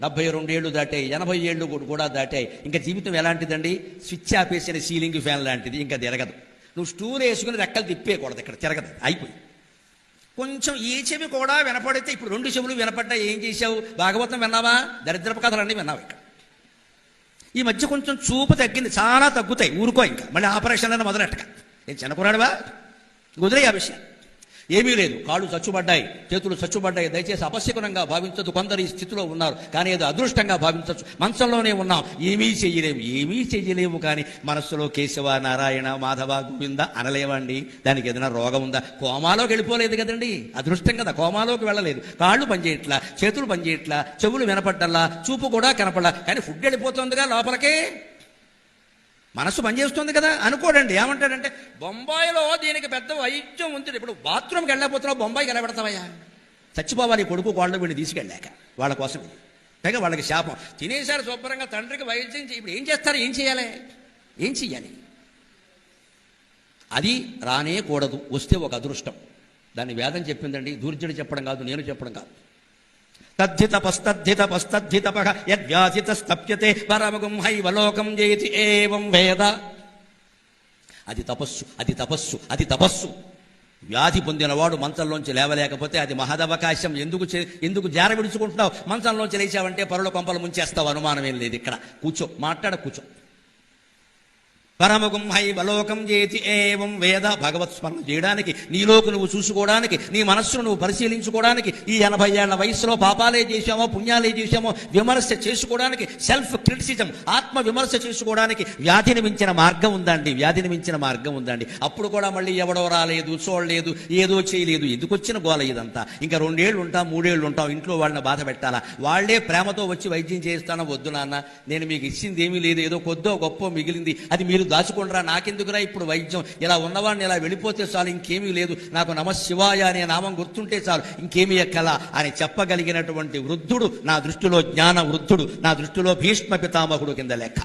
72 ఏళ్ళు దాటాయి, 80 ఏళ్ళు కూడా దాటాయి. ఇంకా జీవితం ఎలాంటిదండి? స్విచ్ ఆపేసిన సీలింగ్ ఫ్యాన్ లాంటిది, ఇంకా తిరగదు. నువ్వు స్టూల్ వేసుకుని రెక్కలు తిప్పేయకూడదు, ఇక్కడ తిరగదు, అయిపోయి. కొంచెం ఈ చెవి కూడా వినపడితే, ఇప్పుడు 2 చెవులు వినపడ్డా ఏం చేశావు? భాగవతం విన్నావా? దరిద్రపు కథలన్నీ విన్నావు. ఇక్కడ ఈ మధ్య కొంచెం చూపు తగ్గింది, చాలా తగ్గుతాయి, ఊరుకో. ఇంకా మళ్ళీ ఆపరేషన్లను మొదలెట్టక. నేను చిన్నకురాడువా, వదిలే ఆ విషయం. ఏమీ లేదు, కాళ్ళు చచ్చుబడ్డాయి, చేతులు చచ్చుబడ్డాయి. దయచేసి అపశకునంగా భావించదు. కొందరు ఈ స్థితిలో ఉన్నారు, కానీ అది అదృష్టంగా భావించవచ్చు. మంచంలోనే ఉన్నాం, ఏమీ చెయ్యలేము. కానీ మనస్సులో కేశవ, నారాయణ, మాధవ, గోవింద అనలేవండి. దానికి ఏదైనా రోగం ఉందా? కోమాలోకి వెళ్ళిపోలేదు కదండి, అదృష్టం కదా. కోమాలోకి వెళ్ళలేదు, కాళ్ళు పనిచేయట్లా, చేతులు పనిచేయట్లా, చెవులు వినపడ్డల్లా, చూపు కూడా కనపడలా. కానీ ఫుడ్ వెళ్ళిపోతుందిగా లోపలికే, మనసు పనిచేస్తుంది కదా. అనుకోడండి, ఏమంటాడంటే బొంబాయిలో దీనికి పెద్ద వైద్యం ఉంది. ఇప్పుడు బాత్రూమ్కి వెళ్ళకపోతున్నావు, బొంబాయికి ఎలా పెడతావయ్యా? చచ్చిపోవాలి కొడుకు కోళ్ళు వీడిని తీసుకెళ్ళాక, వాళ్ళ కోసం. పైగా వాళ్ళకి శాపం. తినేసారి శుభ్రంగా, తండ్రికి వైద్యం. ఇప్పుడు ఏం చేస్తారు? ఏం చెయ్యాలి? అది రానే కూడదు, వస్తే ఒక అదృష్టం. దాన్ని వేదం చెప్పిందండి, దూర్జుడు చెప్పడం కాదు, నేను చెప్పడం కాదు. తద్ధితపస్తద్ధితపస్తద్ధితపః యద్వ్యాధితస్తప్యతే పరమగుం హైవలోకం జయతి ఏవం వేద. అది తపస్సు. వ్యాధి పొందినవాడు మంచంలోంచి లేవలేకపోతే అది మహదవకాశం. ఎందుకు జార విడుచుకుంటున్నావు? మంచంలోంచి లేచావంటే పరుల కొంపలు ముంచేస్తావు, అనుమానం ఏం లేదు. ఇక్కడ కూర్చో, కూర్చో. పరమగుం హైవలోకం జేతి ఏవం వేద. భగవత్ స్మరణ చేయడానికి, నీలోకి నువ్వు చూసుకోవడానికి, నీ మనస్సును నువ్వు పరిశీలించుకోవడానికి, ఈ 80 ఏళ్ల వయసులో పాపాలే చేశామో పుణ్యాలే చేశామో విమర్శ చేసుకోవడానికి, సెల్ఫ్ క్రిటిసిజం, ఆత్మ విమర్శ చేసుకోవడానికి వ్యాధిని మించిన మార్గం ఉందండి. అప్పుడు కూడా మళ్ళీ ఎవడో రాలేదు, చూడలేదు, ఏదో చేయలేదు. ఎందుకు వచ్చిన గోల ఇదంతా? ఇంకా 2 ఏళ్ళు ఉంటాం, 3 ఏళ్ళు ఉంటాం, ఇంట్లో వాళ్ళని బాధ పెట్టాలా? వాళ్లే ప్రేమతో వచ్చి వైద్యం చేస్తానో, వద్దు నాన్న, నేను మీకు ఇచ్చింది ఏమీ లేదు, ఏదో కొద్దో గొప్ప మిగిలింది, అది మీరు దాచుకుంటారా, నాకెందుకురా ఇప్పుడు వైద్యం? ఇలా ఉన్నవాడిని ఇలా వెళ్ళిపోతే చాలు, ఇంకేమీ లేదు, నాకు నమశివాయ అనే నామం గుర్తుంటే చాలు, ఇంకేమీ ఎక్కలా అని చెప్పగలిగినటువంటి వృద్ధుడు నా దృష్టిలో జ్ఞాన వృద్ధుడు, నా దృష్టిలో భీష్మ పితామహుడు కింద లెక్క.